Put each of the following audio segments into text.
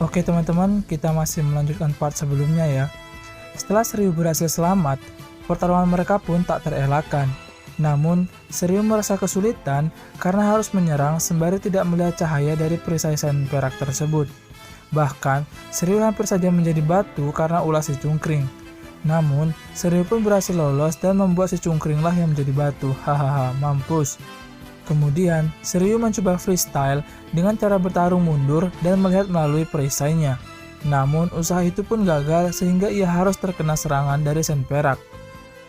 Oke teman-teman, kita masih melanjutkan part sebelumnya ya. Setelah Shiryu berhasil selamat, pertarungan mereka pun tak terelakkan. Namun, Shiryu merasa kesulitan karena harus menyerang sembari tidak melihat cahaya dari perisai sen perak tersebut. Bahkan, Shiryu hampir saja menjadi batu karena ulah si cungkring. Namun, Shiryu pun berhasil lolos dan membuat si cungkringlah yang menjadi batu. Hahaha, mampus. Kemudian, Shiryu mencoba freestyle dengan cara bertarung mundur dan melihat melalui perisainya. Namun, usaha itu pun gagal sehingga ia harus terkena serangan dari sen perak.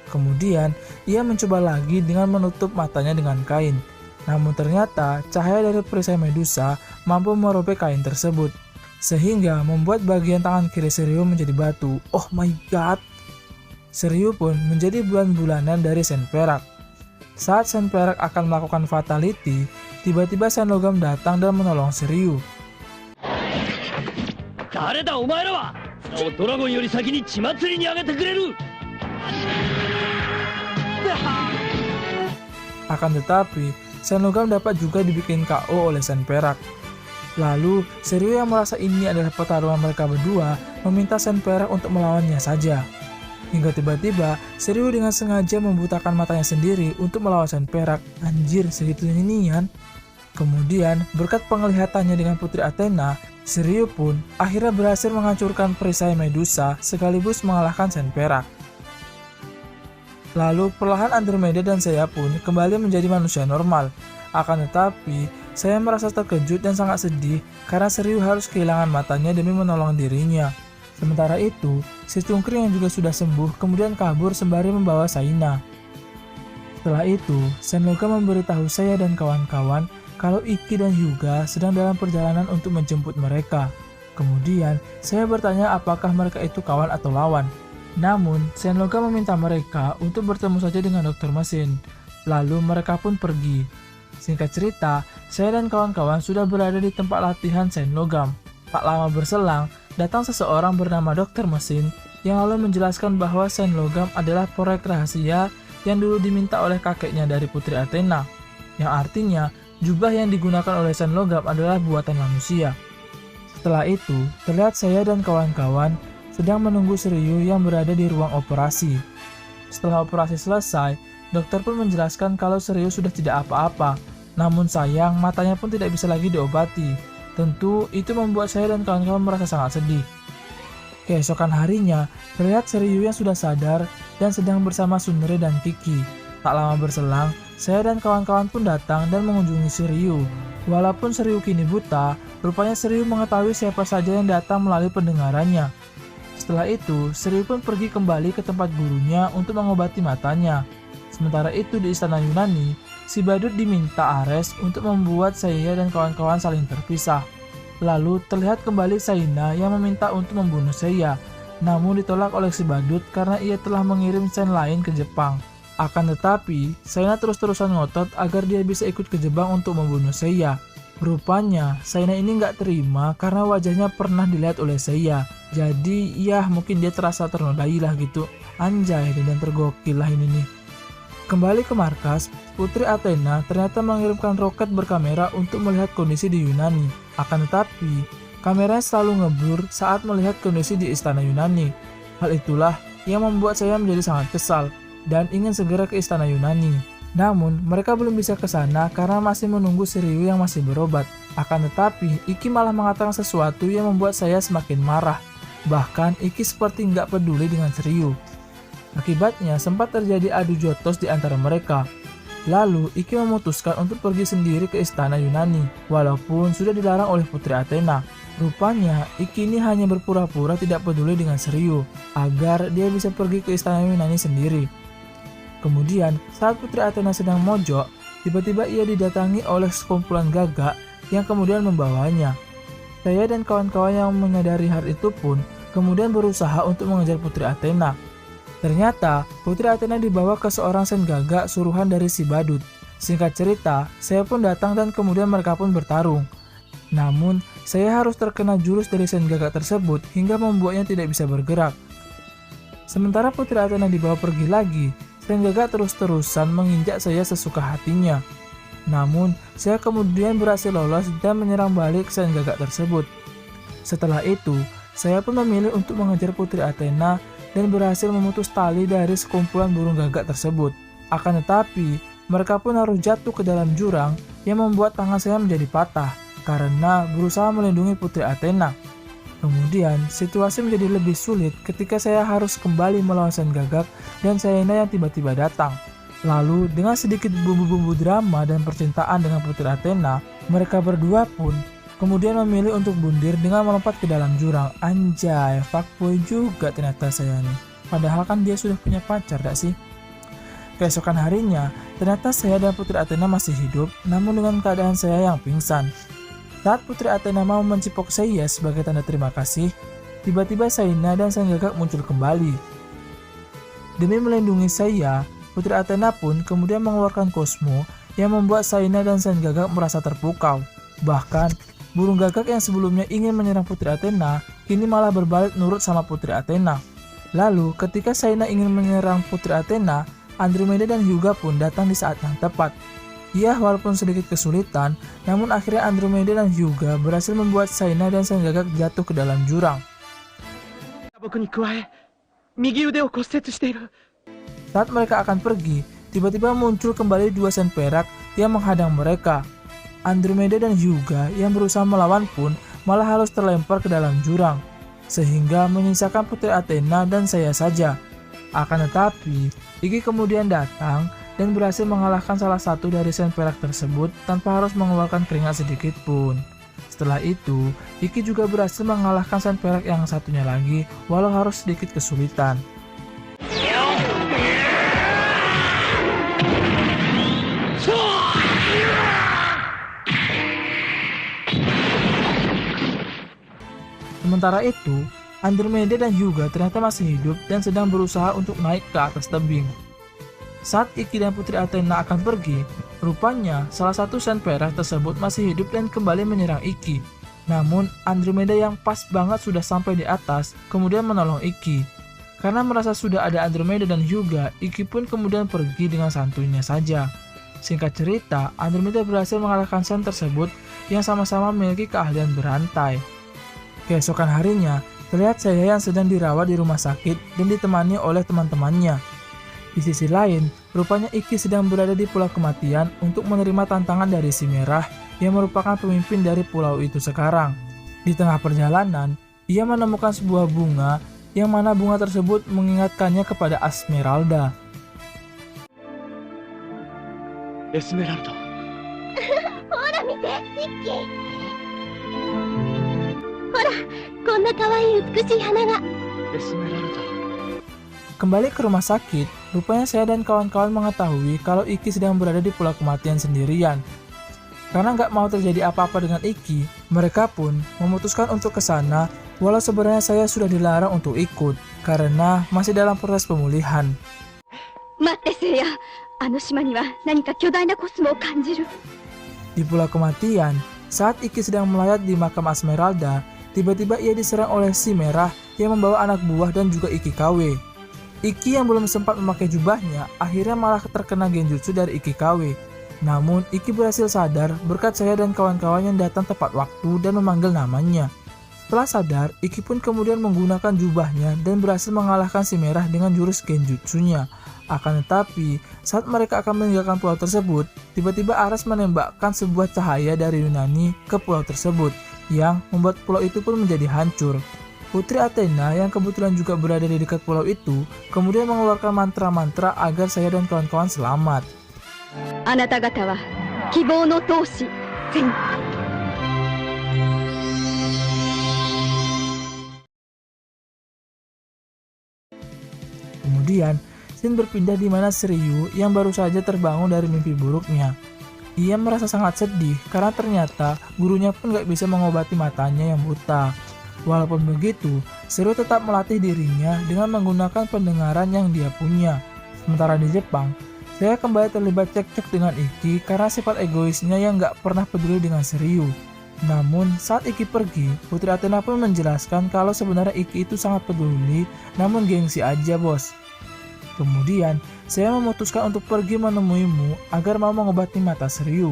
Kemudian, ia mencoba lagi dengan menutup matanya dengan kain. Namun ternyata, cahaya dari perisai Medusa mampu merobek kain tersebut, sehingga membuat bagian tangan kiri Shiryu menjadi batu. Oh my god! Shiryu pun menjadi bulan-bulanan dari sen perak. Saat sen perak akan melakukan fatality, tiba-tiba sen logam datang dan menolong Shiryu. Akan tetapi, sen logam dapat juga dibikin KO oleh sen perak. Lalu, Shiryu yang merasa ini adalah pertarungan mereka berdua, meminta sen perak untuk melawannya saja. Hingga tiba-tiba, Shiryu dengan sengaja membutakan matanya sendiri untuk melawan sen perak. Anjir, segitunya inian. Kemudian, berkat penglihatannya dengan Putri Athena, Shiryu pun akhirnya berhasil menghancurkan perisai Medusa sekaligus mengalahkan sen perak. Lalu, perlahan Andromeda dan saya pun kembali menjadi manusia normal. Akan tetapi, saya merasa terkejut dan sangat sedih karena Shiryu harus kehilangan matanya demi menolong dirinya. Sementara itu, si cungkring yang juga sudah sembuh kemudian kabur sembari membawa Saina. Setelah itu, sen logam memberitahu saya dan kawan-kawan kalau Ikki dan Hyuga sedang dalam perjalanan untuk menjemput mereka. Kemudian, saya bertanya apakah mereka itu kawan atau lawan. Namun, sen logam meminta mereka untuk bertemu saja dengan dokter mesin. Lalu mereka pun pergi. Singkat cerita, saya dan kawan-kawan sudah berada di tempat latihan sen logam. Tak lama berselang, datang seseorang bernama Dokter Mesin yang lalu menjelaskan bahwa sen logam adalah proyek rahasia yang dulu diminta oleh kakeknya dari Putri Athena, yang artinya jubah yang digunakan oleh sen logam adalah buatan manusia. Setelah itu, terlihat saya dan kawan-kawan sedang menunggu Shiryu yang berada di ruang operasi. Setelah operasi selesai, dokter pun menjelaskan kalau Shiryu sudah tidak apa-apa, namun sayang matanya pun tidak bisa lagi diobati. Tentu itu membuat saya dan kawan-kawan merasa sangat sedih. Keesokan harinya, terlihat Shiryu yang sudah sadar dan sedang bersama Tsunade dan Kiki. Tak lama berselang, saya dan kawan-kawan pun datang dan mengunjungi Shiryu. Walaupun Shiryu kini buta, rupanya Shiryu mengetahui siapa saja yang datang melalui pendengarannya. Setelah itu, Shiryu pun pergi kembali ke tempat gurunya untuk mengobati matanya. Sementara itu di istana Yunani, si badut diminta Ares untuk membuat saya dan kawan-kawan saling terpisah. Lalu terlihat kembali Saina yang meminta untuk membunuh saya, namun ditolak oleh si badut karena ia telah mengirim sen lain ke Jepang. Akan tetapi, Saina terus-terusan ngotot agar dia bisa ikut ke Jepang untuk membunuh saya. Rupanya, Saina ini nggak terima karena wajahnya pernah dilihat oleh saya. Jadi, ya mungkin dia terasa ternodai lah gitu. Anjay, dan tergokil lah ini nih. Kembali ke markas, Putri Athena ternyata mengirimkan roket berkamera untuk melihat kondisi di Yunani. Akan tetapi, kameranya selalu ngeblur saat melihat kondisi di istana Yunani. Hal itulah yang membuat saya menjadi sangat kesal dan ingin segera ke istana Yunani. Namun, mereka belum bisa ke sana karena masih menunggu Shiryu yang masih berobat. Akan tetapi, Ikki malah mengatakan sesuatu yang membuat saya semakin marah. Bahkan, Ikki seperti nggak peduli dengan Shiryu. Akibatnya sempat terjadi adu jotos di antara mereka. Lalu Ikki memutuskan untuk pergi sendiri ke istana Yunani, walaupun sudah dilarang oleh Putri Athena. Rupanya Ikki ini hanya berpura-pura tidak peduli dengan Shiryu, agar dia bisa pergi ke istana Yunani sendiri. Kemudian saat Putri Athena sedang mojok, tiba-tiba ia didatangi oleh sekumpulan gagak yang kemudian membawanya. Saya dan kawan-kawan yang menyadari hal itu pun kemudian berusaha untuk mengejar Putri Athena. Ternyata, Putri Athena dibawa ke seorang sen gagak suruhan dari si badut. Singkat cerita, saya pun datang dan kemudian mereka pun bertarung. Namun, saya harus terkena jurus dari sen gagak tersebut hingga membuatnya tidak bisa bergerak. Sementara Putri Athena dibawa pergi lagi, sen gagak terus-terusan menginjak saya sesuka hatinya. Namun, saya kemudian berhasil lolos dan menyerang balik sen gagak tersebut. Setelah itu, saya pun memilih untuk mengejar Putri Athena dan berhasil memutus tali dari sekumpulan burung gagak tersebut. Akan tetapi, mereka pun harus jatuh ke dalam jurang yang membuat tangan saya menjadi patah karena berusaha melindungi Putri Athena. Kemudian, situasi menjadi lebih sulit ketika saya harus kembali melawan Sang Gagak dan Shaina yang tiba-tiba datang. Lalu, dengan sedikit bumbu-bumbu drama dan percintaan dengan Putri Athena, mereka berdua pun kemudian memilih untuk bundir dengan melompat ke dalam jurang. Anjay, fuckboy juga ternyata saya nih. Padahal kan dia sudah punya pacar, gak sih? Keesokan harinya, ternyata saya dan Putri Athena masih hidup, namun dengan keadaan saya yang pingsan. Saat Putri Athena mau mencipok saya sebagai tanda terima kasih, tiba-tiba Shaina dan Sang Gagak muncul kembali. Demi melindungi saya, Putri Athena pun kemudian mengeluarkan kosmo yang membuat Shaina dan Sang Gagak merasa terpukau. Bahkan, burung gagak yang sebelumnya ingin menyerang Putri Athena, kini malah berbalik nurut sama Putri Athena. Lalu, ketika Shaina ingin menyerang Putri Athena, Andromeda dan Hyuga pun datang di saat yang tepat. Ya, walaupun sedikit kesulitan, namun akhirnya Andromeda dan Hyuga berhasil membuat Shaina dan Sang Gagak jatuh ke dalam jurang. Saat mereka akan pergi, tiba-tiba muncul kembali dua sen perak yang menghadang mereka. Andromeda dan Hyuga yang berusaha melawan pun malah harus terlempar ke dalam jurang, sehingga menyisakan Putri Athena dan saya saja. Akan tetapi, Iki kemudian datang dan berhasil mengalahkan salah satu dari sen perak tersebut tanpa harus mengeluarkan keringat sedikit pun. Setelah itu, Iki juga berhasil mengalahkan sen perak yang satunya lagi walau harus sedikit kesulitan. Sementara itu, Andromeda dan Hyuga ternyata masih hidup dan sedang berusaha untuk naik ke atas tebing. Saat Iki dan Putri Athena akan pergi, rupanya salah satu sen perak tersebut masih hidup dan kembali menyerang Iki. Namun Andromeda yang pas banget sudah sampai di atas kemudian menolong Iki. Karena merasa sudah ada Andromeda dan Hyuga, Iki pun kemudian pergi dengan santuinya saja. Singkat cerita, Andromeda berhasil mengalahkan sen tersebut yang sama-sama memiliki keahlian berantai. Keesokan harinya, terlihat saya yang sedang dirawat di rumah sakit dan ditemani oleh teman-temannya. Di sisi lain, rupanya Iki sedang berada di Pulau Kematian untuk menerima tantangan dari si Merah yang merupakan pemimpin dari pulau itu sekarang. Di tengah perjalanan, ia menemukan sebuah bunga yang mana bunga tersebut mengingatkannya kepada Esmeralda. Esmeralda. ほら見て、ミッキー。ほら、こんな可愛い美しい花が。 Esmeralda. Kembali ke rumah sakit, rupanya saya dan kawan-kawan mengetahui kalau Iki sedang berada di Pulau Kematian sendirian. Karena nggak mau terjadi apa-apa dengan Iki, mereka pun memutuskan untuk ke sana, walau sebenarnya saya sudah dilarang untuk ikut, karena masih dalam proses pemulihan. 待って、聖夜。あの島には何か巨大なコスモを感じる。 Di Pulau Kematian, saat Iki sedang melayat di makam Esmeralda, tiba-tiba ia diserang oleh si Merah yang membawa anak buah dan juga Iki KW. Iki yang belum sempat memakai jubahnya akhirnya malah terkena genjutsu dari Iki KW. Namun Iki berhasil sadar berkat saya dan kawan-kawan yang datang tepat waktu dan memanggil namanya. Setelah sadar, Iki pun kemudian menggunakan jubahnya dan berhasil mengalahkan si Merah dengan jurus genjutsunya. Akan tetapi, saat mereka akan meninggalkan pulau tersebut, tiba-tiba Ares menembakkan sebuah cahaya dari Yunani ke pulau tersebut, yang membuat pulau itu pun menjadi hancur. Putri Athena yang kebetulan juga berada di dekat pulau itu, kemudian mengeluarkan mantra-mantra agar saya dan kawan-kawan selamat. あなた方は希望の闘士、戦。 Kemudian, scene berpindah di mana Shiryu yang baru saja terbangun dari mimpi buruknya. Ia merasa sangat sedih karena ternyata gurunya pun gak bisa mengobati matanya yang buta. Walaupun begitu, Shiryu tetap melatih dirinya dengan menggunakan pendengaran yang dia punya. Sementara di Jepang, saya kembali terlibat cekcok dengan Iki karena sifat egoisnya yang gak pernah peduli dengan Shiryu. Namun, saat Iki pergi, Putri Athena pun menjelaskan kalau sebenarnya Iki itu sangat peduli, namun gengsi aja bos. Kemudian, saya memutuskan untuk pergi menemuimu agar mau mengobati mata Shiryu.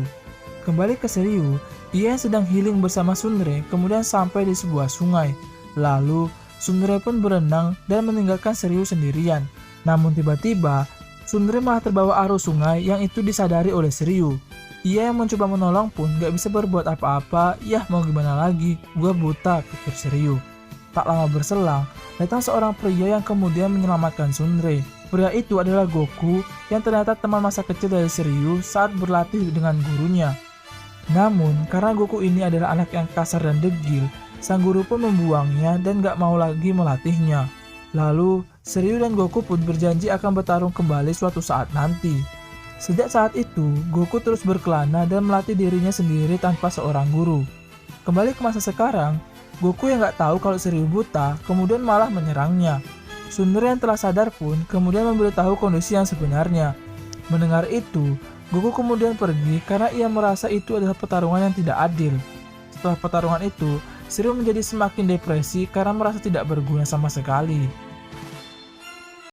Kembali ke Shiryu, Ia yang sedang healing bersama Sunre kemudian sampai di sebuah sungai. Lalu Sunre pun berenang dan meninggalkan Shiryu sendirian. Namun tiba-tiba Sunre malah terbawa arus sungai yang itu disadari oleh Shiryu. Ia yang mencoba menolong pun gak bisa berbuat apa-apa. Yah, mau gimana lagi, gua buta, pikir Shiryu. Tak lama berselang, datang seorang pria yang kemudian menyelamatkan Sunre. Pria itu adalah Goku yang ternyata teman masa kecil dari Shiryu saat berlatih dengan gurunya. Namun, karena Goku ini adalah anak yang kasar dan degil, sang guru pun membuangnya dan gak mau lagi melatihnya. Lalu, Shiryu dan Goku pun berjanji akan bertarung kembali suatu saat nanti. Sejak saat itu, Goku terus berkelana dan melatih dirinya sendiri tanpa seorang guru. Kembali ke masa sekarang, Goku yang gak tahu kalau Shiryu buta, kemudian malah menyerangnya. Sunre yang telah sadar pun kemudian memberitahu kondisi yang sebenarnya. Mendengar itu, Goku kemudian pergi karena ia merasa itu adalah pertarungan yang tidak adil. Setelah pertarungan itu, Shiryu menjadi semakin depresi karena merasa tidak berguna sama sekali.